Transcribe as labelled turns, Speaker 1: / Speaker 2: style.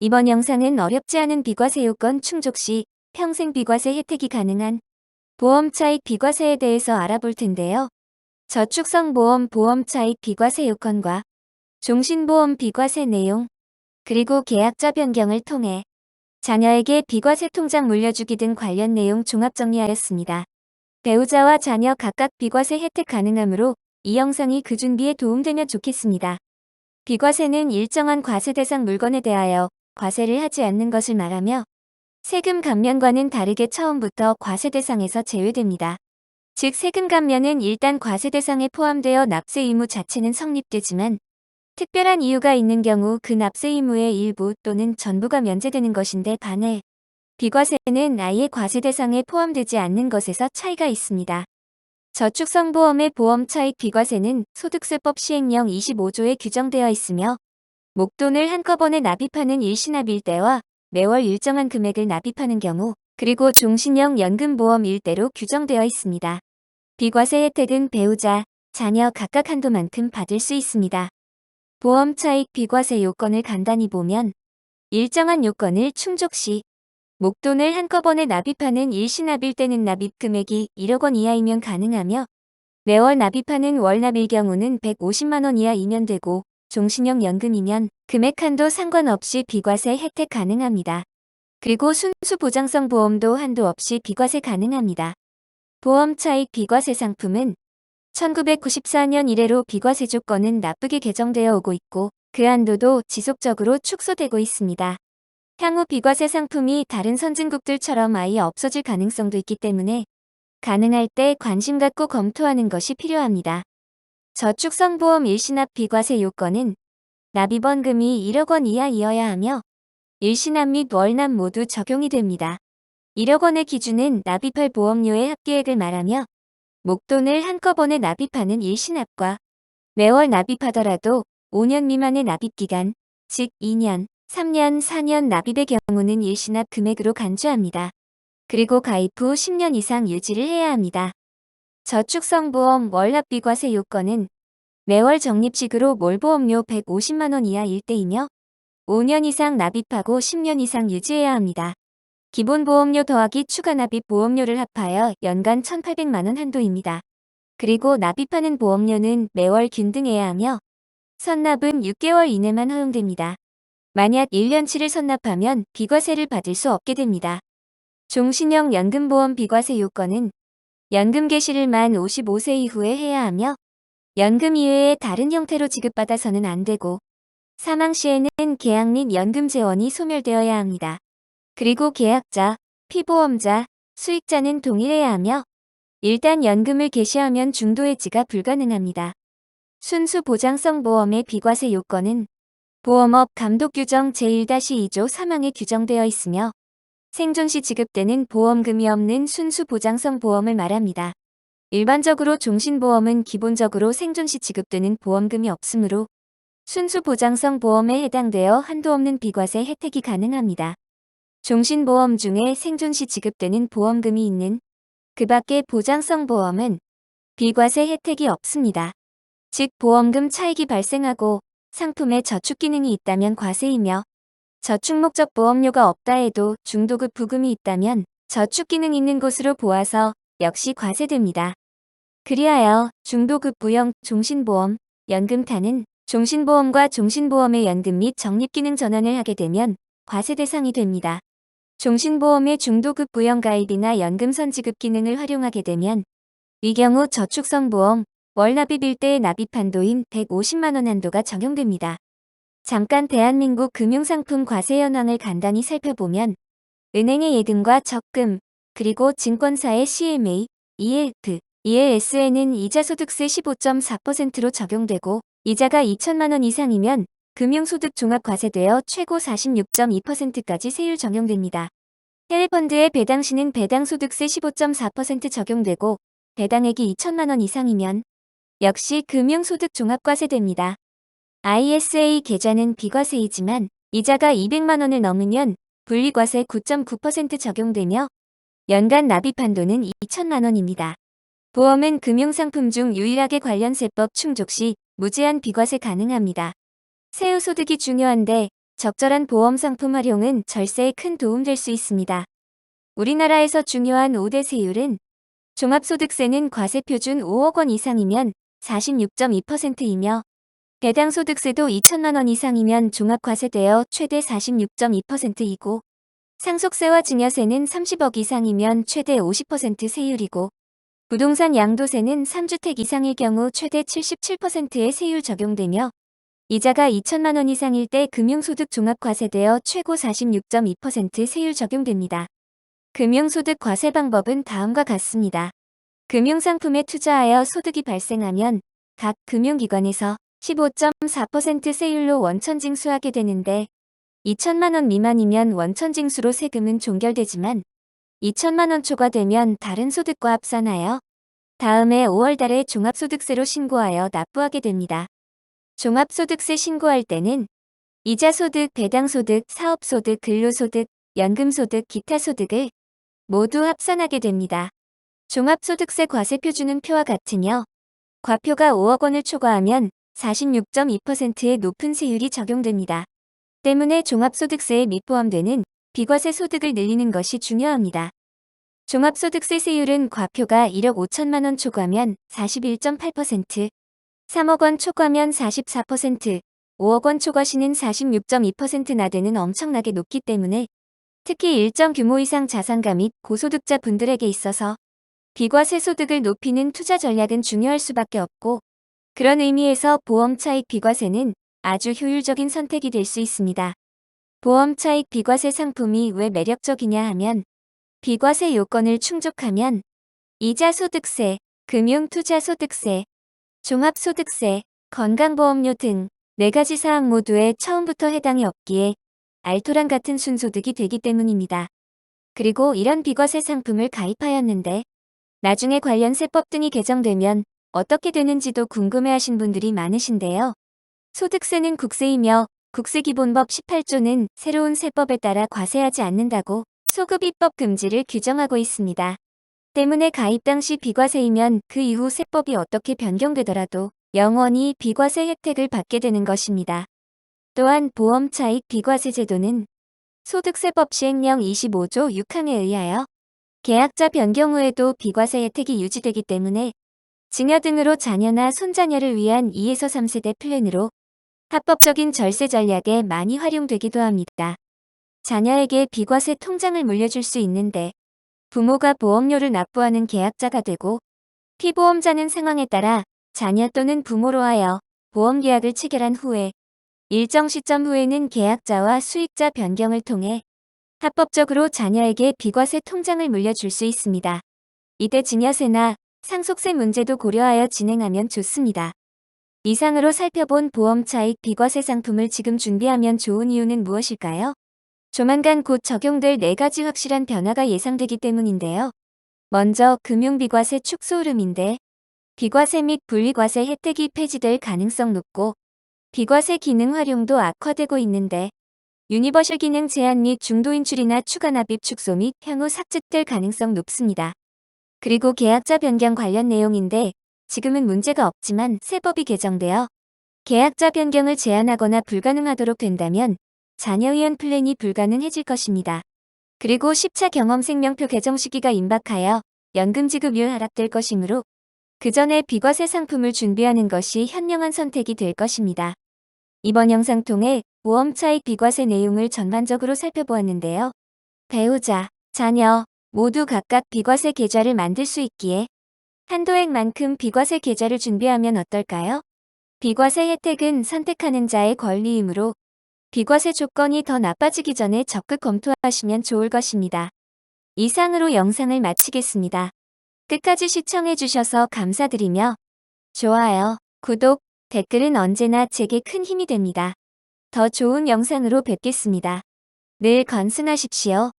Speaker 1: 이번 영상은 어렵지 않은 비과세 요건 충족 시 평생 비과세 혜택이 가능한 보험 차익 비과세에 대해서 알아볼 텐데요. 저축성 보험 보험 차익 비과세 요건과 종신보험 비과세 내용, 그리고 계약자 변경을 통해 자녀에게 비과세 통장 물려주기 등 관련 내용 종합 정리하였습니다. 배우자와 자녀 각각 비과세 혜택 가능하므로 이 영상이 그 준비에 도움되면 좋겠습니다. 비과세는 일정한 과세 대상 물건에 대하여 과세를 하지 않는 것을 말하며 세금 감면과는 다르게 처음부터 과세 대상에서 제외됩니다. 즉 세금 감면은 일단 과세 대상에 포함되어 납세 의무 자체는 성립되지만 특별한 이유가 있는 경우 그 납세 의무의 일부 또는 전부가 면제되는 것인데 반해 비과세는 아예 과세 대상에 포함되지 않는 것에서 차이가 있습니다. 저축성보험의 보험차익 비과세는 소득세법 시행령 25조에 규정되어 있으며 목돈을 한꺼번에 납입하는 일시납일 때와 매월 일정한 금액을 납입하는 경우, 그리고 종신형 연금보험일 때로 규정되어 있습니다. 비과세 혜택은 배우자, 자녀 각각 한도만큼 받을 수 있습니다. 보험차익 비과세 요건을 간단히 보면 일정한 요건을 충족 시 목돈을 한꺼번에 납입하는 일시납일 때는 납입 금액이 1억 원 이하이면 가능하며 매월 납입하는 월납일 경우는 150만 원 이하이면 되고 종신형 연금이면 금액 한도 상관없이 비과세 혜택 가능합니다. 그리고 순수보장성 보험도 한도 없이 비과세 가능합니다. 보험차익 비과세 상품은 1994년 이래로 비과세 조건은 나쁘게 개정되어 오고 있고 그 한도도 지속적으로 축소되고 있습니다. 향후 비과세 상품이 다른 선진국들처럼 아예 없어질 가능성도 있기 때문에 가능할 때 관심 갖고 검토하는 것이 필요합니다. 저축성보험 일시납 비과세 요건은 납입원금이 1억 원 이하이어야 하며 일시납 및 월납 모두 적용이 됩니다. 1억 원의 기준은 납입할 보험료의 합계액을 말하며 목돈을 한꺼번에 납입하는 일시납과 매월 납입하더라도 5년 미만의 납입기간, 즉 2년, 3년, 4년 납입의 경우는 일시납 금액으로 간주합니다. 그리고 가입 후 10년 이상 유지를 해야 합니다. 저축성보험 월납 비과세 요건은 매월 적립식으로 몰보험료 150만 원 이하일 때이며 5년 이상 납입하고 10년 이상 유지해야 합니다. 기본 보험료 더하기 추가 납입 보험료를 합하여 연간 1,800만 원 한도입니다. 그리고 납입하는 보험료는 매월 균등해야 하며 선납은 6개월 이내만 허용됩니다. 만약 1년치를 선납하면 비과세를 받을 수 없게 됩니다. 종신형 연금보험 비과세 요건은 연금 개시를 만 55세 이후에 해야 하며 연금 이외의 다른 형태로 지급받아서는 안 되고 사망 시에는 계약 및 연금 재원이 소멸되어야 합니다. 그리고 계약자, 피보험자, 수익자는 동일해야 하며 일단 연금을 개시하면 중도해지가 불가능합니다. 순수보장성 보험의 비과세 요건은 보험업 감독규정 제1-2조 3항에 규정되어 있으며 생존 시 지급되는 보험금이 없는 순수보장성 보험을 말합니다. 일반적으로 종신보험은 기본적으로 생존 시 지급되는 보험금이 없으므로 순수보장성 보험에 해당되어 한도 없는 비과세 혜택이 가능합니다. 종신보험 중에 생존 시 지급되는 보험금이 있는 그 밖의 보장성 보험은 비과세 혜택이 없습니다. 즉 보험금 차익이 발생하고 상품에 저축 기능이 있다면 과세이며 저축 목적 보험료가 없다 해도 중도급 부금이 있다면 저축 기능 있는 곳으로 보아서 역시 과세됩니다. 그리하여 중도급 부형 종신보험, 연금타는 종신보험과 종신보험의 연금 및 적립기능 전환을 하게 되면 과세 대상이 됩니다. 종신보험의 중도급 부형 가입이나 연금선 지급 기능을 활용하게 되면 이 경우 저축성보험, 월납입일 때의 납입 한도인 150만 원 한도가 적용됩니다. 잠깐 대한민국 금융상품 과세 현황을 간단히 살펴보면 은행의 예금과 적금, 그리고 증권사의 CMA, ELF, ELS에는 이자소득세 15.4%로 적용되고 이자가 2천만 원 이상이면 금융소득 종합과세되어 최고 46.2%까지 세율 적용됩니다. 해외펀드의 배당 시는 배당소득세 15.4% 적용되고 배당액이 2천만 원 이상이면 역시 금융소득 종합과세됩니다. ISA 계좌는 비과세이지만 이자가 200만 원을 넘으면 분리과세 9.9% 적용되며 연간 납입 한도는 2천만 원입니다. 보험은 금융상품 중 유일하게 관련세법 충족 시 무제한 비과세 가능합니다. 세후소득이 중요한데 적절한 보험 상품 활용은 절세에 큰 도움 될 수 있습니다. 우리나라에서 중요한 5대 세율은 종합소득세는 과세표준 5억 원 이상이면 46.2%이며 배당소득세도 2천만 원 이상이면 종합과세되어 최대 46.2%이고 상속세와 증여세는 30억 이상이면 최대 50% 세율이고 부동산 양도세는 3주택 이상일 경우 최대 77%의 세율 적용되며 이자가 2천만 원 이상일 때 금융소득 종합과세되어 최고 46.2% 세율 적용됩니다. 금융소득 과세 방법은 다음과 같습니다. 금융상품에 투자하여 소득이 발생하면 각 금융기관에서 15.4% 세율로 원천징수하게 되는데 2천만 원 미만이면 원천징수로 세금은 종결되지만 2천만 원 초과되면 다른 소득과 합산하여 다음해 5월 달에 종합소득세로 신고하여 납부하게 됩니다. 종합소득세 신고할 때는 이자소득, 배당소득, 사업소득, 근로소득, 연금소득, 기타 소득을 모두 합산하게 됩니다. 종합소득세 과세표준은 표와 같으며 과표가 5억 원을 초과하면 46.2%의 높은 세율이 적용됩니다. 때문에 종합소득세에 및포함되는 비과세 소득을 늘리는 것이 중요합니다. 종합소득세 세율은 과표가 1억 5천만 원 초과면 41.8%, 3억 원 초과면 44%, 5억 원 초과 시는 46.2%나 되는 엄청나게 높기 때문에 특히 일정 규모 이상 자산가 및 고소득자 분들에게 있어서 비과세 소득을 높이는 투자 전략은 중요할 수밖에 없고 그런 의미에서 보험차익 비과세는 아주 효율적인 선택이 될 수 있습니다. 보험차익 비과세 상품이 왜 매력적이냐 하면 비과세 요건을 충족하면 이자소득세, 금융투자소득세, 종합소득세, 건강보험료 등 4가지 사항 모두에 처음부터 해당이 없기에 알토란 같은 순소득이 되기 때문입니다. 그리고 이런 비과세 상품을 가입하였는데 나중에 관련 세법 등이 개정되면 어떻게 되는지도 궁금해하신 분들이 많으신데요. 소득세는 국세이며 국세기본법 18조는 새로운 세법에 따라 과세하지 않는다고 소급입법 금지를 규정하고 있습니다. 때문에 가입 당시 비과세이면 그 이후 세법이 어떻게 변경되더라도 영원히 비과세 혜택을 받게 되는 것입니다. 또한 보험차익 비과세 제도는 소득세법 시행령 25조 6항에 의하여 계약자 변경 후에도 비과세 혜택이 유지되기 때문에 증여 등으로 자녀나 손자녀를 위한 2에서 3세대 플랜으로 합법적인 절세 전략에 많이 활용되기도 합니다. 자녀에게 비과세 통장을 물려줄 수 있는데 부모가 보험료를 납부하는 계약자가 되고 피보험자는 상황에 따라 자녀 또는 부모로 하여 보험계약을 체결한 후에 일정 시점 후에는 계약자와 수익자 변경을 통해 합법적으로 자녀에게 비과세 통장을 물려줄 수 있습니다. 이때 증여세나 상속세 문제도 고려하여 진행하면 좋습니다. 이상으로 살펴본 보험차익 비과세 상품을 지금 준비하면 좋은 이유는 무엇일까요? 조만간 곧 적용될 4가지 확실한 변화가 예상되기 때문인데요. 먼저 금융비과세 축소 흐름인데 비과세 및 분리과세 혜택이 폐지될 가능성 높고 비과세 기능 활용도 악화되고 있는데 유니버셜 기능 제한 및 중도 인출이나 추가 납입 축소 및 향후 삭제될 가능성 높습니다. 그리고 계약자 변경 관련 내용인데 지금은 문제가 없지만 세법이 개정되어 계약자 변경을 제한하거나 불가능하도록 된다면 자녀 위원 플랜이 불가능해질 것입니다. 그리고 10차 경험 생명표 개정 시기가 임박하여 연금 지급률 하락될 것이므로 그 전에 비과세 상품을 준비하는 것이 현명한 선택이 될 것입니다. 이번 영상 통해 보험차익 비과세 내용을 전반적으로 살펴보았는데요. 배우자, 자녀 모두 각각 비과세 계좌를 만들 수 있기에 한도액만큼 비과세 계좌를 준비하면 어떨까요? 비과세 혜택은 선택하는 자의 권리이므로 비과세 조건이 더 나빠지기 전에 적극 검토하시면 좋을 것입니다. 이상으로 영상을 마치겠습니다. 끝까지 시청해주셔서 감사드리며 좋아요, 구독, 댓글은 언제나 제게 큰 힘이 됩니다. 더 좋은 영상으로 뵙겠습니다. 늘 건승하십시오.